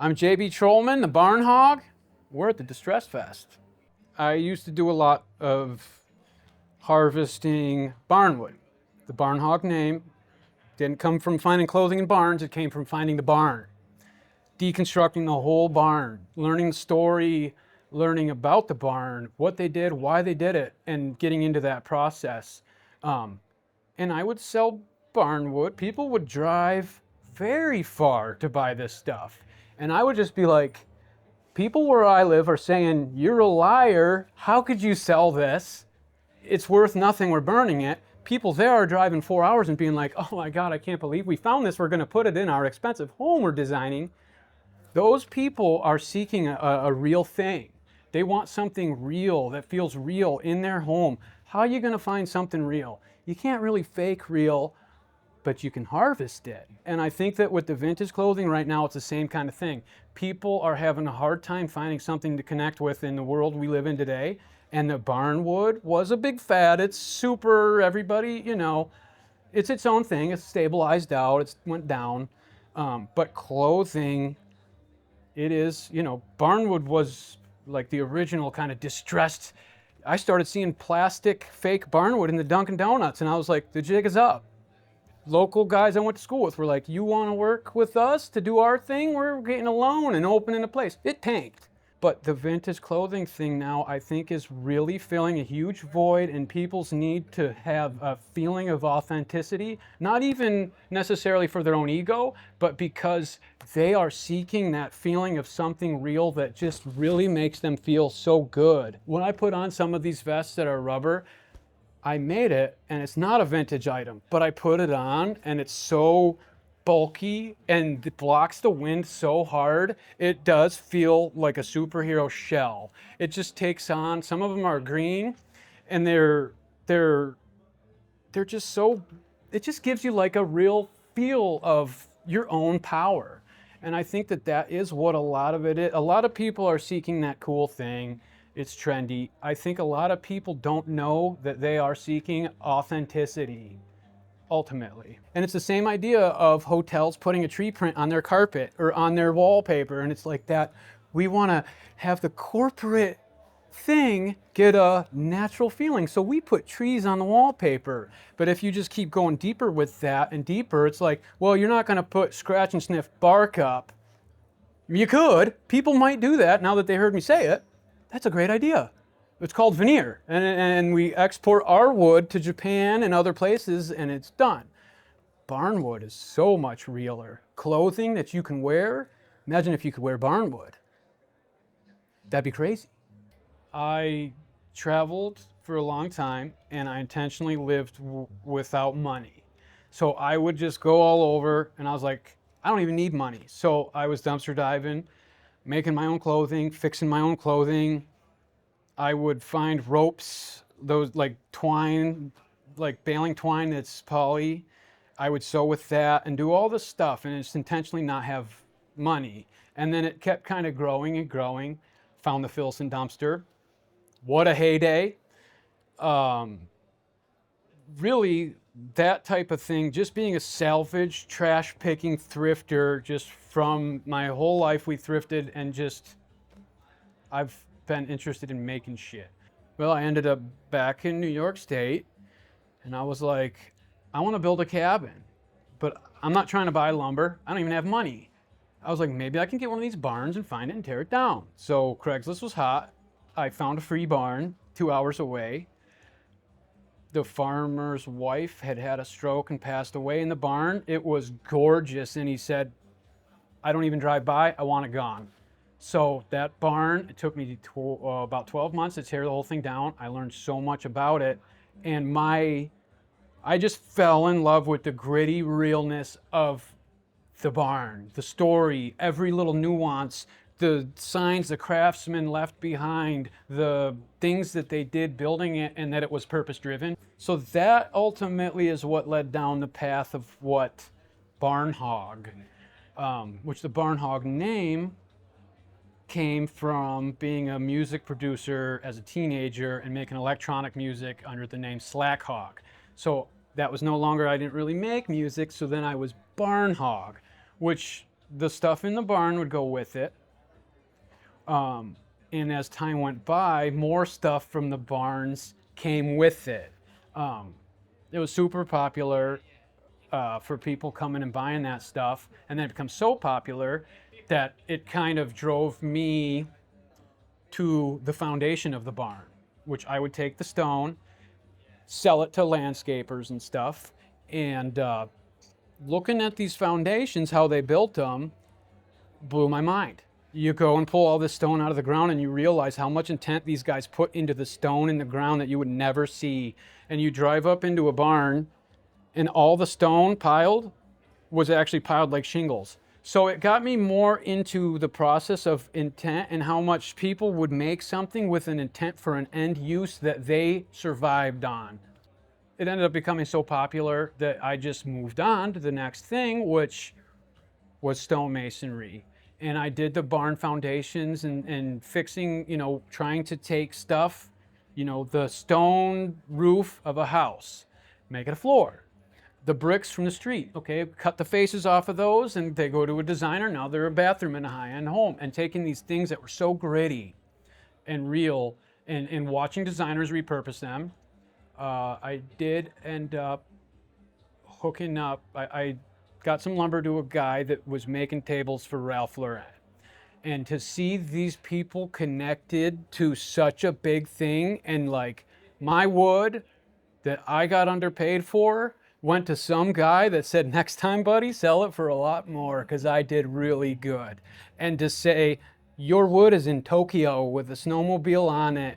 I'm JB Trollman, the Barnhog. We're at the Distress Fest. I used to do a lot of harvesting barnwood. The Barnhog name didn't come from finding clothing in barns, it came from finding the barn. Deconstructing the whole barn, learning the story, learning about the barn, what they did, why they did it, and getting into that process. And I would sell barnwood. People would drive very far to buy this stuff. And I would just be like, people where I live are saying, you're a liar. How could you sell this? It's worth nothing. We're burning it. People there are driving 4 hours and being like, oh my God, I can't believe we found this. We're going to put it in our expensive home we're designing. Those people are seeking a real thing. They want something real that feels real in their home. How are you going to find something real? You can't really fake real, but you can harvest it. And I think that with the vintage clothing right now, it's the same kind of thing. People are having a hard time finding something to connect with in the world we live in today. And the barnwood was a big fad. It's super, everybody, it's its own thing. It's stabilized out, it's went down. But clothing, it is, barnwood was like the original kind of distressed. I started seeing plastic fake barnwood in the Dunkin' Donuts, and I was like, the jig is up. Local guys I went to school with were like, you want to work with us to do our thing? We're getting a loan and opening a place. It tanked. But the vintage clothing thing now, I think, is really filling a huge void in people's need to have a feeling of authenticity, not even necessarily for their own ego, but because they are seeking that feeling of something real that just really makes them feel so good. When I put on some of these vests that are rubber, I made it, and it's not a vintage item, but I put it on, and it's so bulky and it blocks the wind so hard, it does feel like a superhero shell. It just takes on, some of them are green, and they're just so, it just gives you like a real feel of your own power. And I think that that is what a lot of it is. A lot of people are seeking that cool thing. It's trendy. I think a lot of people don't know that they are seeking authenticity, ultimately. And it's the same idea of hotels putting a tree print on their carpet or on their wallpaper. And it's like that, we want to have the corporate thing get a natural feeling. So we put trees on the wallpaper. But if you just keep going deeper with that and deeper, it's like, well, you're not going to put scratch and sniff bark up. You could. People might do that now that they heard me say it. That's a great idea. It's called veneer, and we export our wood to Japan and other places, and it's done. Barnwood is so much realer. Clothing that you can wear, imagine if you could wear barnwood. That'd be crazy. I traveled for a long time, and I intentionally lived without money. So I would just go all over, and I was like, I don't even need money. So I was dumpster diving, making my own clothing, fixing my own clothing. I would find ropes, those like twine, like baling twine that's poly. I would sew with that and do all this stuff and just intentionally not have money. And then it kept kind of growing and growing. Found the Filson dumpster. What a heyday. Really, that type of thing, just being a salvage, trash picking thrifter, just from my whole life we thrifted, and just, I've been interested in making shit. Well, I ended up back in New York State, and I was like, I want to build a cabin, but I'm not trying to buy lumber. I don't even have money. I was like, maybe I can get one of these barns and find it and tear it down. So Craigslist was hot. I found a free barn 2 hours away. The farmer's wife had had a stroke and passed away in the barn. It was gorgeous, and he said, I don't even drive by, I want it gone. So that barn, it took me about 12 months to tear the whole thing down. I learned so much about it, and I just fell in love with the gritty realness of the barn, the story, every little nuance, the signs the craftsmen left behind, the things that they did building it, and that it was purpose-driven. So that ultimately is what led down the path of what Barnhog, which the Barnhog name came from being a music producer as a teenager and making electronic music under the name Slackhog. So that was no longer, I didn't really make music, so then I was Barnhog, which the stuff in the barn would go with it. And as time went by, more stuff from the barns came with it. It was super popular for people coming and buying that stuff. And then it becomes so popular that it kind of drove me to the foundation of the barn, which I would take the stone, sell it to landscapers and stuff. And looking at these foundations, how they built them, blew my mind. You go and pull all this stone out of the ground and you realize how much intent these guys put into the stone in the ground that you would never see. And you drive up into a barn and all the stone piled was actually piled like shingles. So it got me more into the process of intent and how much people would make something with an intent for an end use that they survived on. It ended up becoming so popular that I just moved on to the next thing, which was stonemasonry. And I did the barn foundations and fixing, trying to take stuff, the stone roof of a house, make it a floor. The bricks from the street, okay, cut the faces off of those and they go to a designer. Now they're a bathroom in a high-end home. And taking these things that were so gritty and real and watching designers repurpose them, I did end up hooking up. I got some lumber to a guy that was making tables for Ralph Lauren. And to see these people connected to such a big thing, and like my wood that I got underpaid for went to some guy that said, next time, buddy, sell it for a lot more because I did really good. And to say, your wood is in Tokyo with a snowmobile on it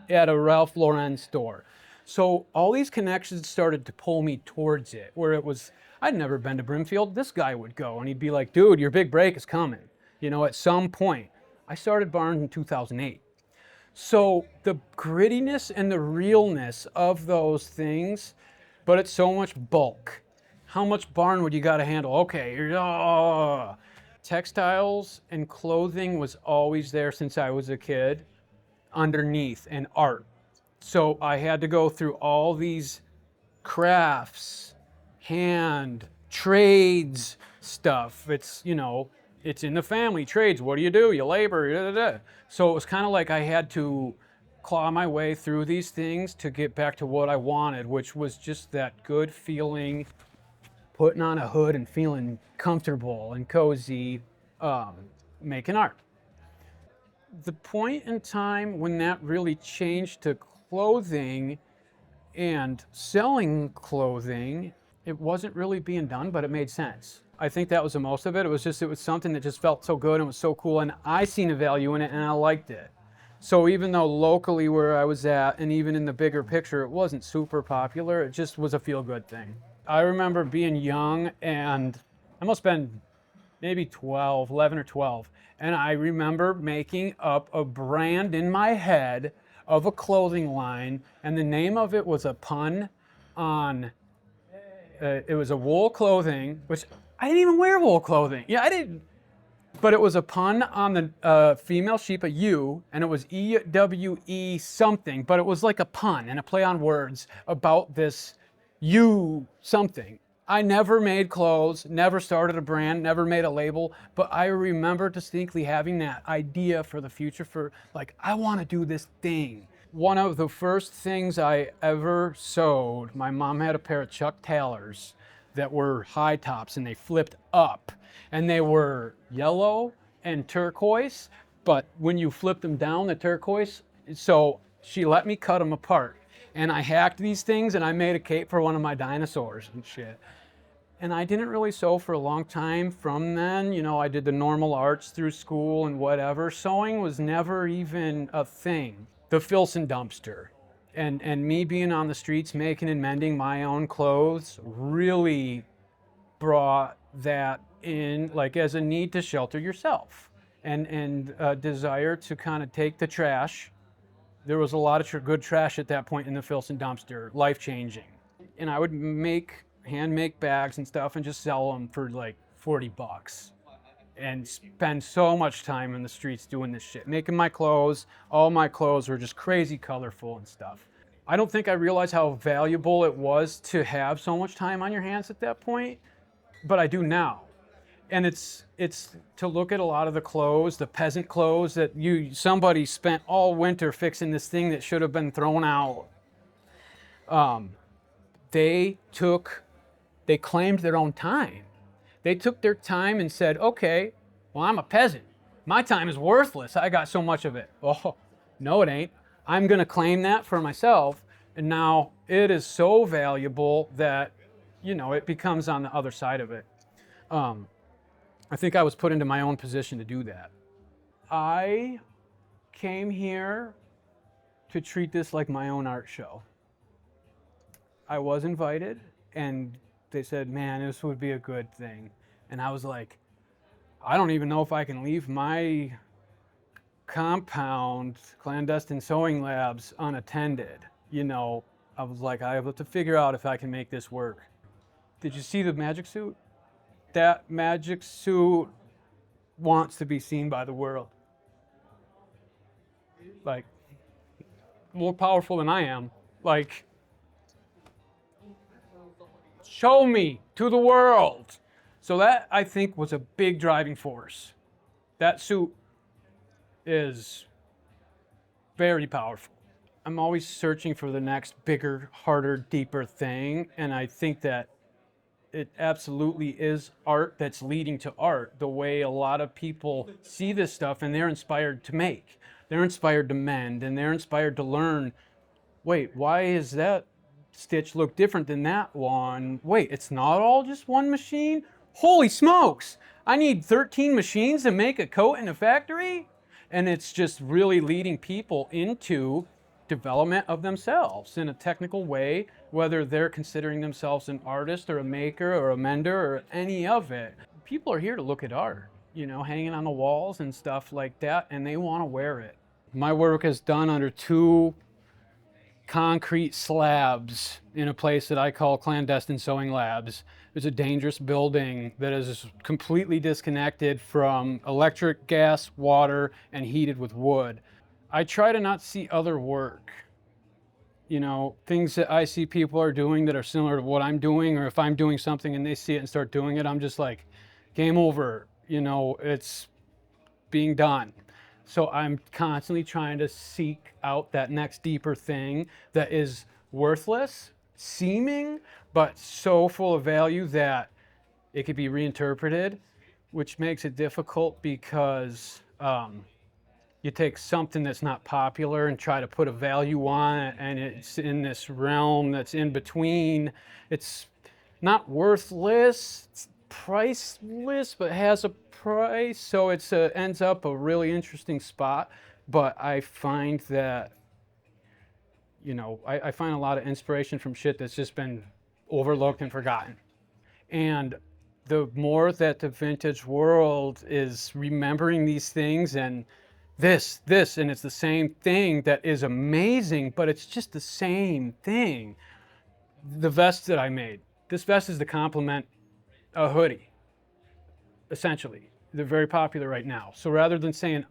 at a Ralph Lauren store. So all these connections started to pull me towards it, where it was, I'd never been to Brimfield. This guy would go and he'd be like, dude, your big break is coming, at some point. I started Barnes in 2008. So the grittiness and the realness of those things, but it's so much bulk. How much barn would you got to handle? Okay, textiles and clothing was always there since I was a kid, underneath, and art. So I had to go through all these crafts, hand, trades stuff. It's, it's in the family, trades. What do? You labor. Da, da, da. So it was kind of like I had to claw my way through these things to get back to what I wanted, which was just that good feeling, putting on a hood and feeling comfortable and cozy, making art. The point in time when that really changed to clothing and selling clothing, it wasn't really being done, but it made sense. I think that was the most of it. It was something that just felt so good and was so cool, and I seen a value in it and I liked it. So even though locally where I was at and even in the bigger picture, it wasn't super popular, it just was a feel-good thing. I remember being young and I must have been maybe 11 or 12. And I remember making up a brand in my head of a clothing line, and the name of it was a pun on, it was a wool clothing, which I didn't even wear wool clothing. Yeah, I didn't. But it was a pun on the female sheep, a ewe, and it was EWE something, but it was like a pun and a play on words about this ewe something. I never made clothes, never started a brand, never made a label, but I remember distinctly having that idea for the future for like, I want to do this thing. One of the first things I ever sewed, my mom had a pair of Chuck Taylors that were high tops and they flipped up and they were yellow and turquoise, but when you flip them down, the turquoise, so she let me cut them apart. And I hacked these things and I made a cape for one of my dinosaurs and shit. And I didn't really sew for a long time from then. I did the normal arts through school and whatever. Sewing was never even a thing. The Filson dumpster and me being on the streets making and mending my own clothes really brought that in, like, as a need to shelter yourself and a desire to kind of take the trash. There was a lot of good trash at that point in the Filson dumpster, life-changing. And I would hand make bags and stuff and just sell them for like $40 and spend so much time in the streets doing this shit, making my clothes. All my clothes were just crazy colorful and stuff. I don't think I realized how valuable it was to have so much time on your hands at that point, but I do now. And it's to look at a lot of the clothes, the peasant clothes that somebody spent all winter fixing this thing that should have been thrown out. They claimed their own time. They took their time and said, okay, well, I'm a peasant. My time is worthless. I got so much of it. Oh, no, it ain't. I'm going to claim that for myself. And now it is so valuable that, it becomes on the other side of it. I think I was put into my own position to do that. I came here to treat this like my own art show. I was invited, and they said, man, this would be a good thing. And I was like, I don't even know if I can leave my compound, Clandestine Sewing Labs, unattended. I was like, I have to figure out if I can make this work. Did you see the magic suit? That magic suit wants to be seen by the world. Like, more powerful than I am. Like, show me to the world. So that, I think, was a big driving force. That suit is very powerful. I'm always searching for the next bigger, harder, deeper thing, and I think that it absolutely is art that's leading to art, the way a lot of people see this stuff and they're inspired to make. They're inspired to mend, and they're inspired to learn, wait, why is that stitch look different than that one? Wait, it's not all just one machine? Holy smokes! I need 13 machines to make a coat in a factory? And it's just really leading people into development of themselves in a technical way, whether they're considering themselves an artist or a maker or a mender or any of it. People are here to look at art, hanging on the walls and stuff like that, and they want to wear it. My work is done under 2 concrete slabs in a place that I call Clandestine Sewing Labs. It's a dangerous building that is completely disconnected from electric, gas, water, and heated with wood. I try to not see other work. Things that I see people are doing that are similar to what I'm doing, or if I'm doing something and they see it and start doing it, I'm just like, game over. It's being done. So I'm constantly trying to seek out that next deeper thing that is worthless, seeming, but so full of value that it could be reinterpreted, which makes it difficult because you take something that's not popular and try to put a value on it, and it's in this realm that's in between. It's not worthless, it's priceless, but has a price, so it ends up a really interesting spot. But I find that, I find a lot of inspiration from shit that's just been overlooked and forgotten. And the more that the vintage world is remembering these things and this, and it's the same thing that is amazing, but it's just the same thing. The vest that I made, this vest is to complement a hoodie, essentially. They're very popular right now. So rather than saying,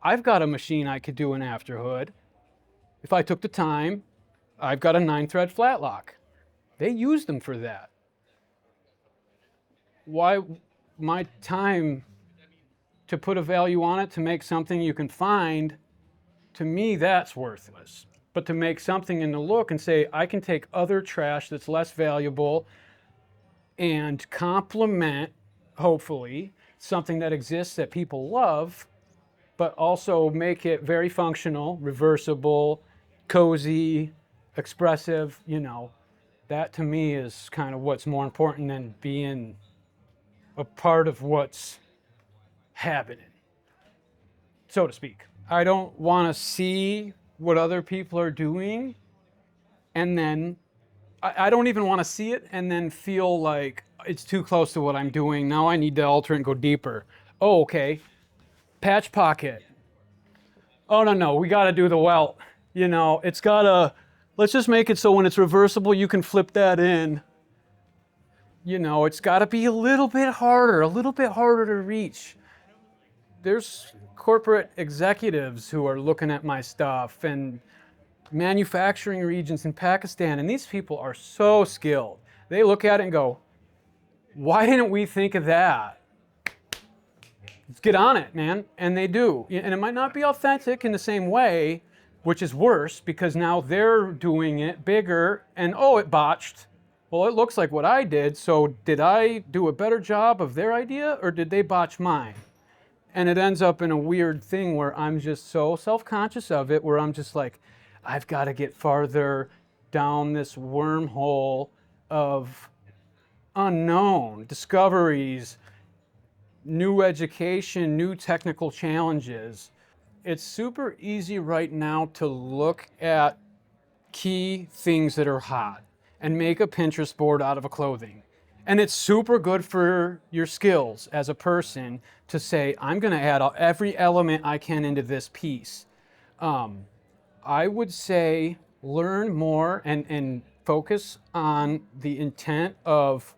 I've got a machine I could do an after hood, if I took the time, I've got a 9-thread flat lock. They use them for that. Why my time to put a value on it, to make something you can find, to me, that's worthless. But to make something in the look and say, I can take other trash that's less valuable and complement, hopefully, something that exists that people love, but also make it very functional, reversible, cozy, expressive, that to me is kind of what's more important than being a part of what's happening, so to speak. I don't want to see what other people are doing, and then I don't even want to see it and then feel like it's too close to what I'm doing. Now I need to alter it and go deeper. Oh, okay. Patch pocket. Oh, no, we got to do the welt. It's got to, let's just make it so when it's reversible, you can flip that in. It's got to be a little bit harder to reach. There's corporate executives who are looking at my stuff, and manufacturing regions in Pakistan, and these people are so skilled. They look at it and go, Why didn't we think of that? Let's get on it, man. And they do. And it might not be authentic in the same way, which is worse because now they're doing it bigger and, oh, it botched. Well, it looks like what I did, so did I do a better job of their idea or did they botch mine? And it ends up in a weird thing where I'm just so self-conscious of it, where I'm just like, I've got to get farther down this wormhole of unknown discoveries, new education, new technical challenges. It's super easy right now to look at key things that are hot and make a Pinterest board out of a clothing. And it's super good for your skills as a person to say, I'm going to add every element I can into this piece. I would say learn more and focus on the intent of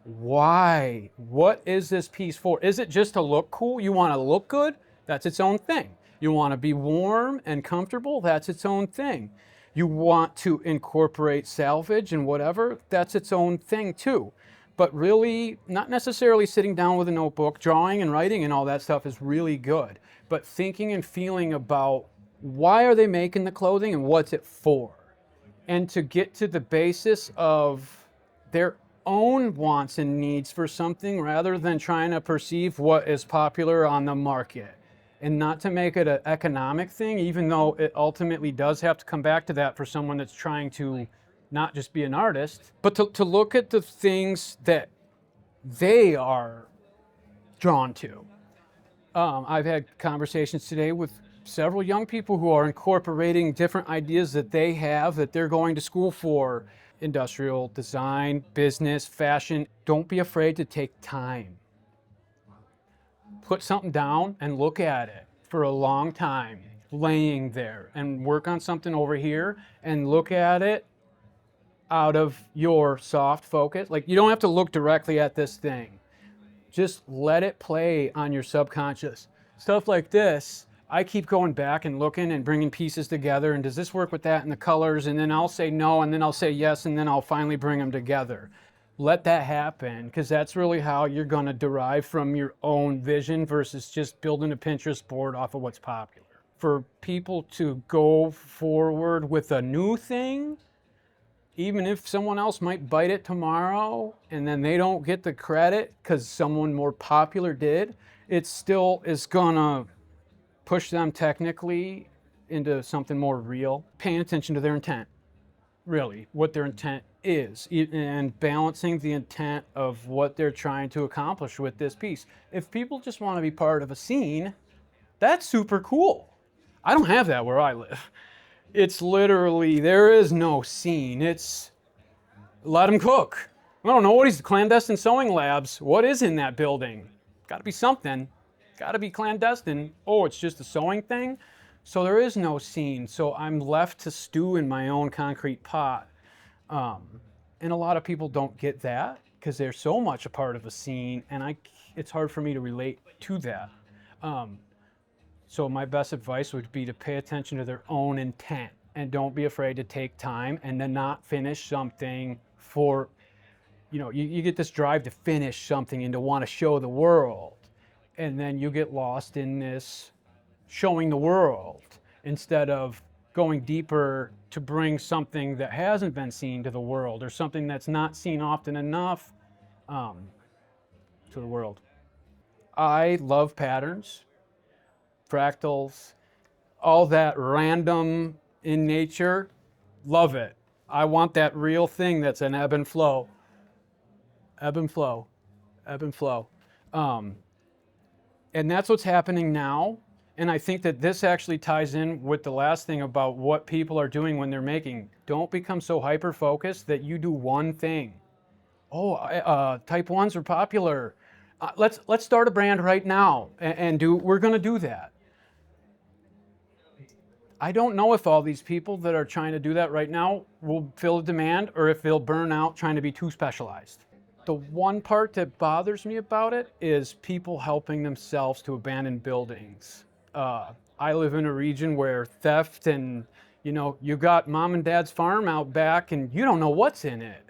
why. What is this piece for? Is it just to look cool? You want to look good? That's its own thing. You want to be warm and comfortable? That's its own thing. You want to incorporate salvage and whatever? That's its own thing too. But really, not necessarily sitting down with a notebook, drawing and writing and all that stuff is really good. But thinking and feeling about why are they making the clothing and what's it for? And to get to the basis of their own wants and needs for something rather than trying to perceive what is popular on the market. And not to make it an economic thing, even though it ultimately does have to come back to that for someone that's trying to not just be an artist, but to look at the things that they are drawn to. I've had conversations today with several young people who are incorporating different ideas that they have that they're going to school for. Industrial design, business, fashion. Don't be afraid to take time. Put something down and look at it for a long time, laying there, and work on something over here and look at it out of your soft focus. Like, you don't have to look directly at this thing. Just let it play on your subconscious. Stuff like this, I keep going back and looking and bringing pieces together, and does this work with that and the colors? And then I'll say no, and then I'll say yes, and then I'll finally bring them together. Let that happen, because that's really how you're going to derive from your own vision versus just building a Pinterest board off of what's popular. For people to go forward with a new thing, even if someone else might bite it tomorrow and then they don't get the credit because someone more popular did, it still is gonna push them technically into something more real. Paying attention to their intent, really, what their intent is, and balancing the intent of what they're trying to accomplish with this piece. If people just want to be part of a scene, that's super cool. I don't have that where I live. It's literally, there is no scene. It's, let them cook. I don't know, what is Clandestine Sewing Labs? What is in that building? Got to be something. Got to be clandestine. Oh, it's just a sewing thing? So there is no scene. So I'm left to stew in my own concrete pot. And a lot of people don't get that because they're so much a part of a scene, and it's hard for me to relate to that. So my best advice would be to pay attention to their own intent and don't be afraid to take time and then not finish something for, you get this drive to finish something and to want to show the world. And then you get lost in this showing the world instead of going deeper to bring something that hasn't been seen to the world or something that's not seen often enough to the world. I love patterns, fractals, all that random in nature, love it. I want that real thing that's an ebb and flow. Ebb and flow, ebb and flow. And that's what's happening now. And I think that this actually ties in with the last thing about what people are doing when they're making. Don't become so hyper-focused that you do one thing. Oh, type 1s are popular. Let's start a brand right now we're gonna do that. I don't know if all these people that are trying to do that right now will fill a demand or if they'll burn out trying to be too specialized. The one part that bothers me about it is people helping themselves to abandon buildings. I live in a region where theft and, you got mom and dad's farm out back and you don't know what's in it.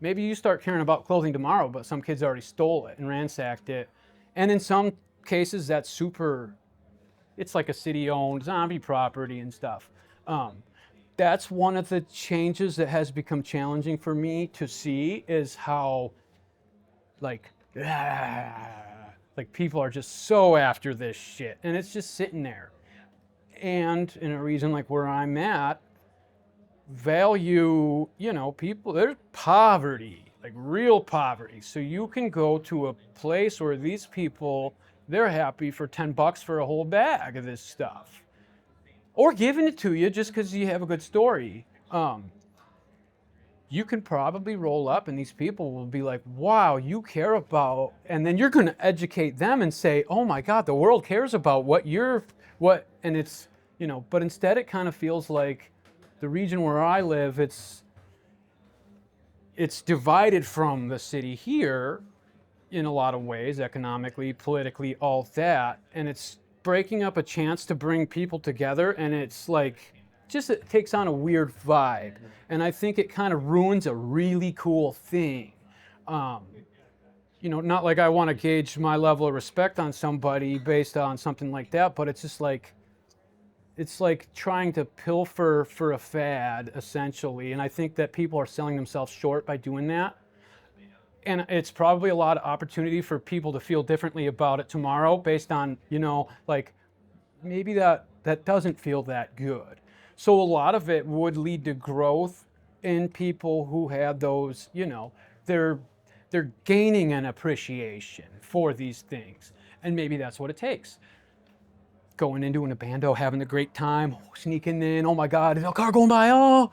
Maybe you start caring about clothing tomorrow, but some kids already stole it and ransacked it. And in some cases, that's super, it's like a city-owned zombie property and stuff. That's one of the changes that has become challenging for me to see, is how like people are just so after this shit, and it's just sitting there. And in a region like where I'm at, value, people, there's poverty, like real poverty. So you can go to a place where these people, they're happy for $10 for a whole bag of this stuff, or giving it to you just because you have a good story. You can probably roll up and these people will be like, wow, you care about, and then you're going to educate them and say, oh my God, the world cares about and it's, but instead it kind of feels like the region where I live, it's divided from the city here in a lot of ways, economically, politically, all that, and it's breaking up a chance to bring people together, and it's like, it takes on a weird vibe, and I think it kind of ruins a really cool thing. Not like I want to gauge my level of respect on somebody based on something like that, but it's just like, it's like trying to pilfer for a fad, essentially. And I think that people are selling themselves short by doing that. And it's probably a lot of opportunity for people to feel differently about it tomorrow based on, maybe that doesn't feel that good. So a lot of it would lead to growth in people who had those, they're gaining an appreciation for these things. And maybe that's what it takes. Going into an abando, having a great time, sneaking in, oh my God, is a car going by? Oh,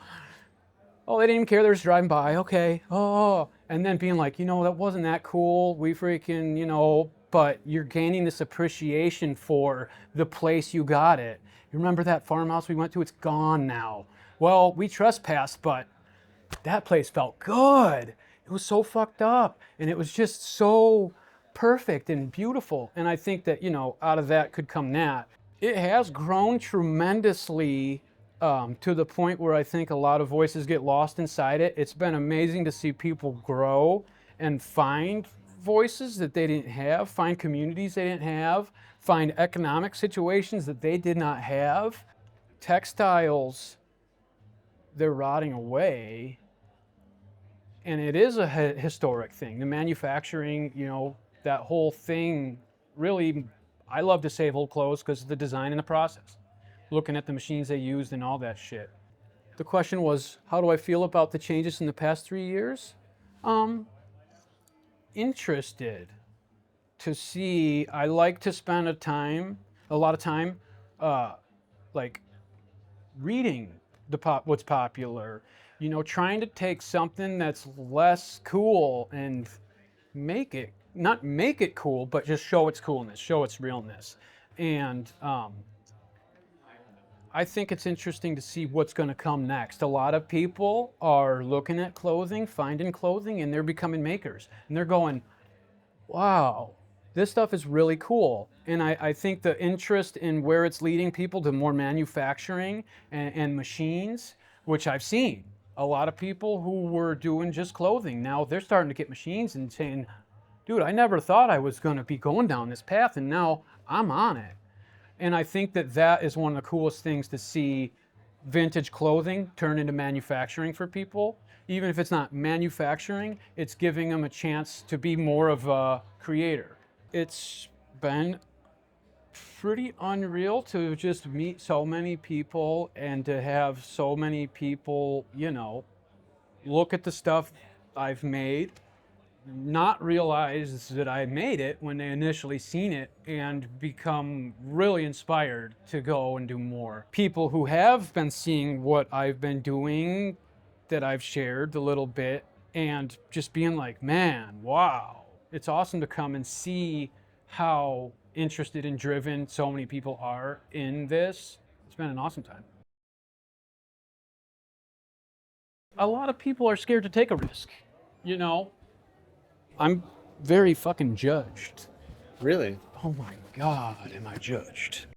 they didn't even care, they're just driving by, okay, oh. And then being like, that wasn't that cool, we freaking, but you're gaining this appreciation for the place you got it. You remember that farmhouse we went to? It's gone now. Well, we trespassed, but that place felt good. It was so fucked up, and it was just so perfect and beautiful. And I think that, out of that could come that. It has grown tremendously to the point where I think a lot of voices get lost inside it. It's been amazing to see people grow and find voices that they didn't have, find communities they didn't have, find economic situations that they did not have. Textiles, they're rotting away. And it is a historic thing. The manufacturing, that whole thing, really, I love to save old clothes because of the design and the process. Looking at the machines they used and all that shit. The question was, how do I feel about the changes in the past 3 years? Interested to see. I like to spend a lot of time, like reading what's popular. Trying to take something that's less cool and not make it cool, but just show its coolness, show its realness. And I think it's interesting to see what's going to come next. A lot of people are looking at clothing, finding clothing, and they're becoming makers. And they're going, wow, this stuff is really cool. And I think the interest in where it's leading people to more manufacturing and machines, which I've seen. A lot of people who were doing just clothing, now they're starting to get machines and saying, dude, I never thought I was going to be going down this path, and now I'm on it. And I think that is one of the coolest things to see vintage clothing turn into manufacturing for people. Even if it's not manufacturing, it's giving them a chance to be more of a creator. It's been pretty unreal to just meet so many people and to have so many people, look at the stuff I've made, not realize that I made it when they initially seen it, and become really inspired to go and do more. People who have been seeing what I've been doing, that I've shared a little bit, and just being like, man, wow, it's awesome to come and see how interested and driven so many people are in this. It's been an awesome time. A lot of people are scared to take a risk, I'm very fucking judged. Really? Oh my God, am I judged?